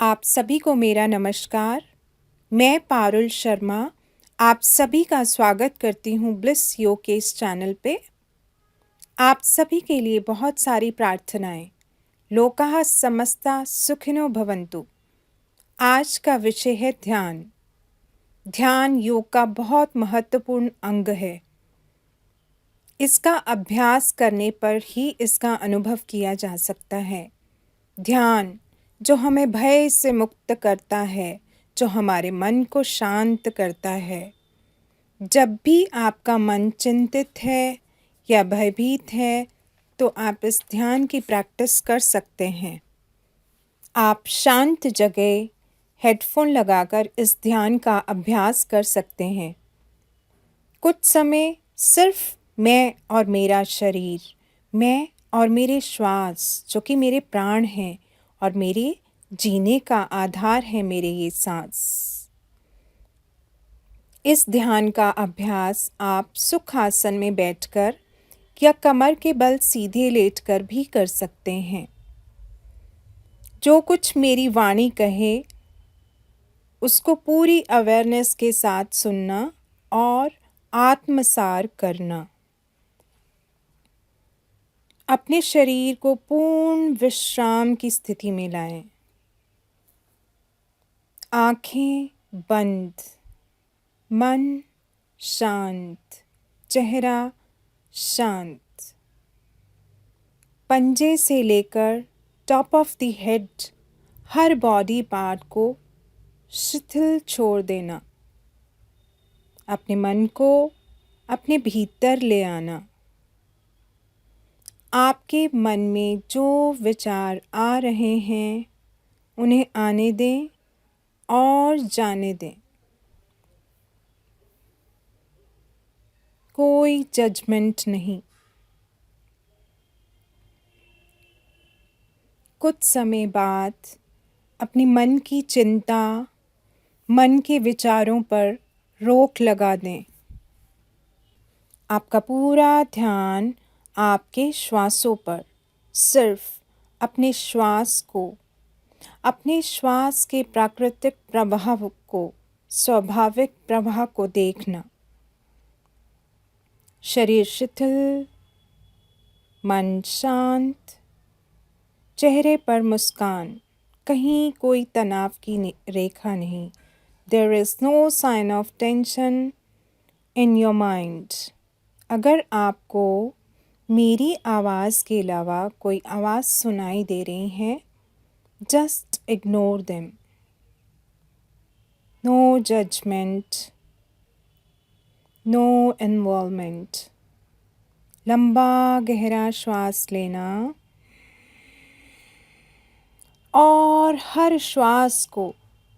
आप सभी को मेरा नमस्कार। मैं पारुल शर्मा आप सभी का स्वागत करती हूँ ब्लिस योग के इस चैनल पे। आप सभी के लिए बहुत सारी प्रार्थनाएं। लोकाः समस्ता सुखिनो भवन्तु। आज का विषय है ध्यान। ध्यान योग का बहुत महत्वपूर्ण अंग है। इसका अभ्यास करने पर ही इसका अनुभव किया जा सकता है। ध्यान जो हमें भय से मुक्त करता है, जो हमारे मन को शांत करता है। जब भी आपका मन चिंतित है या भयभीत है, तो आप इस ध्यान की प्रैक्टिस कर सकते हैं। आप शांत जगह हेडफोन लगाकर इस ध्यान का अभ्यास कर सकते हैं। कुछ समय सिर्फ मैं और मेरा शरीर, मैं और मेरे श्वास, जो कि मेरे प्राण हैं और मेरे जीने का आधार है मेरे ये सांस। इस ध्यान का अभ्यास आप सुख आसन में बैठकर या कमर के बल सीधे लेटकर भी कर सकते हैं। जो कुछ मेरी वाणी कहे उसको पूरी अवेयरनेस के साथ सुनना और आत्मसार करना। अपने शरीर को पूर्ण विश्राम की स्थिति में लाएं। आँखें बंद, मन शांत, चेहरा शांत। पंजे से लेकर top of the head her body part को शिथिल छोड़ देना। अपने मन को अपने भीतर ले आना। आपके मन में जो विचार आ रहे हैं उन्हें आने दें और जाने दें। कोई जजमेंट नहीं। कुछ समय बाद अपने मन की चिंता, मन के विचारों पर रोक लगा दें। आपका पूरा ध्यान आपके श्वासों पर, सिर्फ अपने श्वास को, अपने श्वास के प्राकृतिक प्रवाह को, स्वाभाविक प्रवाह को देखना। शरीर शिथिल, मन शांत, चेहरे पर मुस्कान, कहीं कोई तनाव की रेखा नहीं। There is no sign of tension in your mind. अगर आपको मेरी आवाज़ के अलावा कोई आवाज़ सुनाई दे रही है, just ignore them. No judgment, no involvement. लंबा गहरा श्वास लेना और हर श्वास को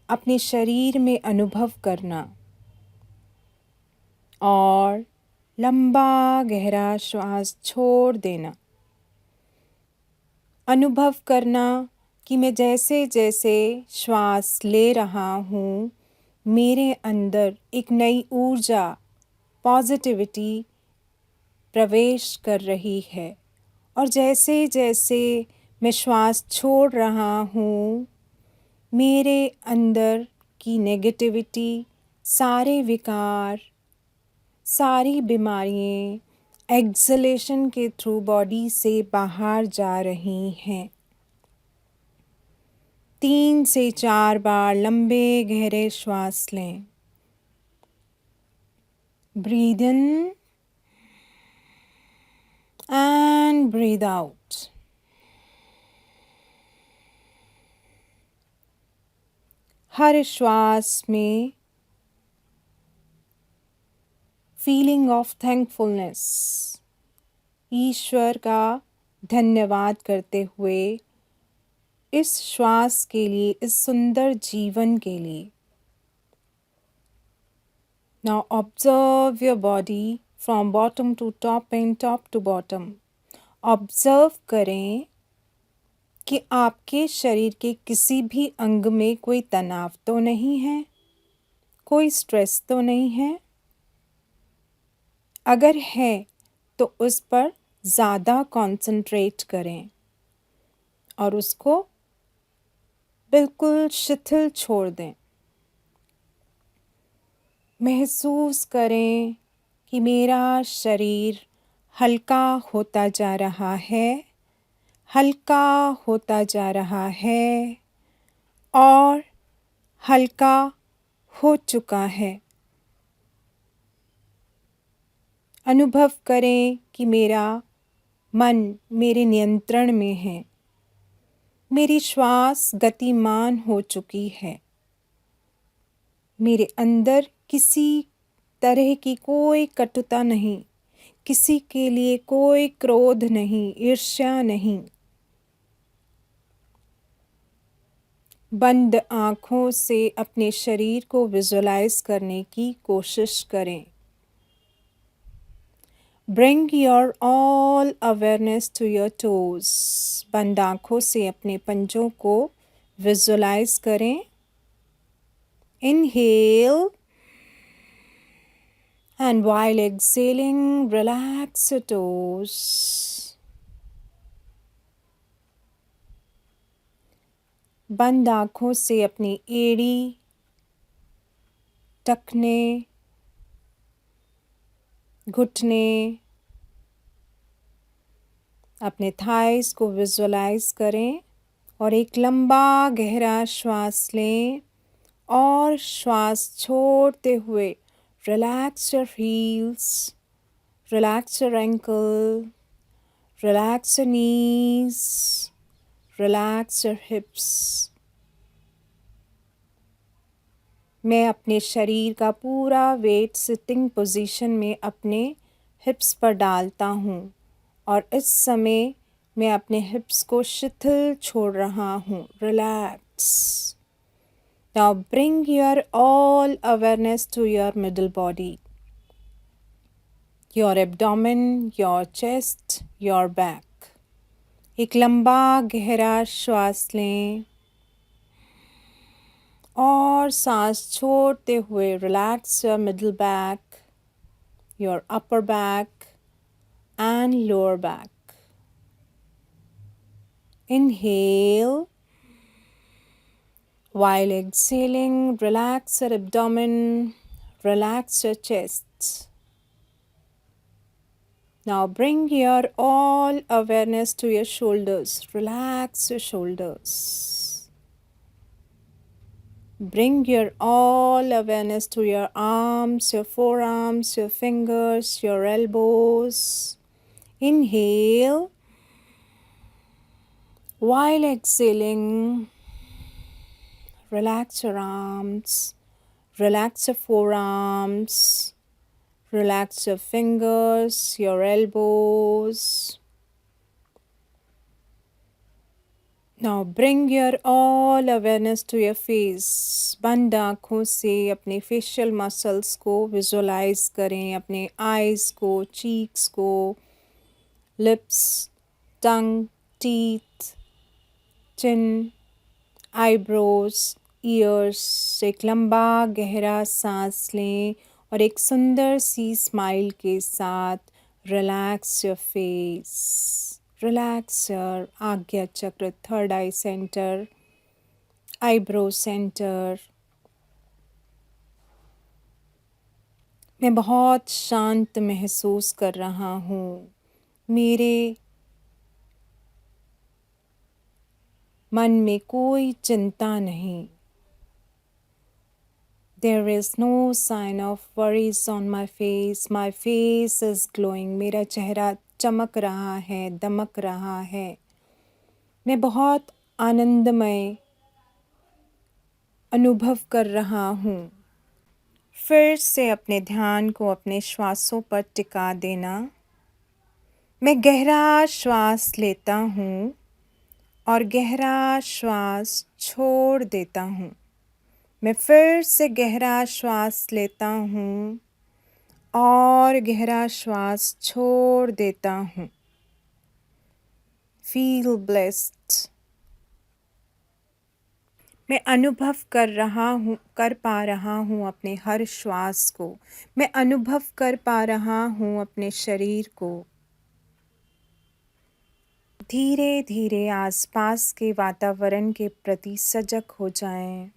अपने शरीर में अनुभव करना और लंबा गहरा श्वास छोड़ देना। अनुभव करना कि मैं जैसे जैसे श्वास ले रहा हूँ, मेरे अंदर एक नई ऊर्जा, पॉजिटिविटी प्रवेश कर रही है और जैसे जैसे मैं श्वास छोड़ रहा हूँ, मेरे अंदर की नेगेटिविटी, सारे विकार, सारी बीमारियाँ एक्सलेशन के थ्रू बॉडी से बाहर जा रही हैं। 3 से 4 बार लंबे गहरे श्वास लें। Breathe in and breathe out. हर श्वास में फीलिंग ऑफ थैंकफुलनेस, ईश्वर का धन्यवाद करते हुए इस श्वास के लिए, इस सुंदर जीवन के लिए। Now observe your body from bottom to top and top to bottom. Observe करें कि आपके शरीर के किसी भी अंग में कोई तनाव तो नहीं है, कोई स्ट्रेस तो नहीं है। अगर है तो उस पर ज़्यादा कंसंट्रेट करें और उसको बिल्कुल शिथिल छोड़ दें। महसूस करें कि मेरा शरीर हल्का होता जा रहा है, हल्का होता जा रहा है और हल्का हो चुका है। अनुभव करें कि मेरा मन मेरे नियंत्रण में है। मेरी श्वास गतिमान हो चुकी है। मेरे अंदर किसी तरह की कोई कटुता नहीं, किसी के लिए कोई क्रोध नहीं, ईर्ष्या नहीं। बंद आँखों से अपने शरीर को विजुअलाइज करने की कोशिश करें। Bring your all awareness to your toes. बंद आँखों से अपने पंजों को विजुअलाइज करें। Inhale and while exhaling, relax your toes. बंद आँखों से अपनी एड़ी, टखने, घुटने, अपने थाइस को विजुअलाइज करें और एक लंबा गहरा श्वास लें और श्वास छोड़ते हुए relax your heels, relax your ankle, relax your knees, relax your hips. मैं अपने शरीर का पूरा वेट सिटिंग पोजीशन में अपने हिप्स पर डालता हूँ और इस समय मैं अपने हिप्स को शिथिल छोड़ रहा हूँ। Relax. Now bring your all awareness to your middle body, your abdomen, your chest, your back. एक लंबा गहरा श्वास लें और सांस छोड़ते हुए relax your middle back, your upper back and lower back. Inhale. While exhaling, relax your abdomen, relax your chest. Now bring your all awareness to your shoulders. Relax your shoulders. Bring your all awareness to your arms, your forearms, your fingers, your elbows. Inhale. While exhaling, relax your arms, relax your forearms, relax your fingers, your elbows. Now bring your all awareness to your face. बंद आँखों से अपने facial muscles को visualize करें, अपने eyes को, cheeks को, lips, tongue, teeth, chin, eyebrows, ears। एक लंबा गहरा सांस लें और एक सुंदर सी स्माइल के साथ relax your face, relax your आज्ञा चक्र, थर्ड आई सेंटर, आईब्रो सेंटर। मैं बहुत शांत महसूस कर रहा हूँ। मेरे मन में कोई चिंता नहीं। There is no sign of worries on my face. My face is glowing. मेरा चेहरा चमक रहा है, दमक रहा है। मैं बहुत आनंदमय अनुभव कर रहा हूँ। फिर से अपने ध्यान को अपने श्वासों पर टिका देना। मैं गहरा श्वास लेता हूँ और गहरा श्वास छोड़ देता हूँ। मैं फिर से गहरा श्वास लेता हूँ और गहरा श्वास छोड़ देता हूँ। Feel blessed. मैं अनुभव कर पा रहा हूँ अपने हर श्वास को। मैं अनुभव कर पा रहा हूँ अपने शरीर को। धीरे धीरे आसपास के वातावरण के प्रति सजग हो जाएं।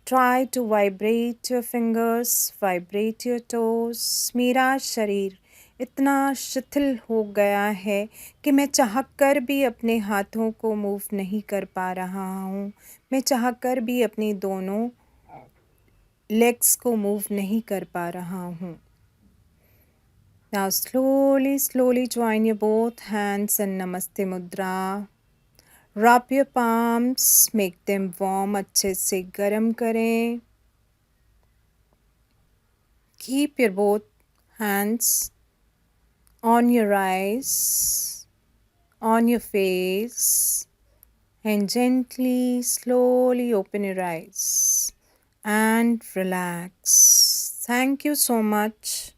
Try to vibrate your fingers, vibrate your toes. मेरा शरीर इतना शिथिल हो गया है कि मैं चाहकर भी अपने हाथों को मूव नहीं कर पा रहा हूँ। मैं चाहकर भी अपनी दोनों लेग्स को मूव नहीं कर पा रहा हूँ। Now slowly join your both hands in Namaste Mudra. Rub your palms, make them warm, अच्छे से गर्म करें. Keep your both hands on your eyes, on your face, and gently, slowly open your eyes and relax. Thank you so much.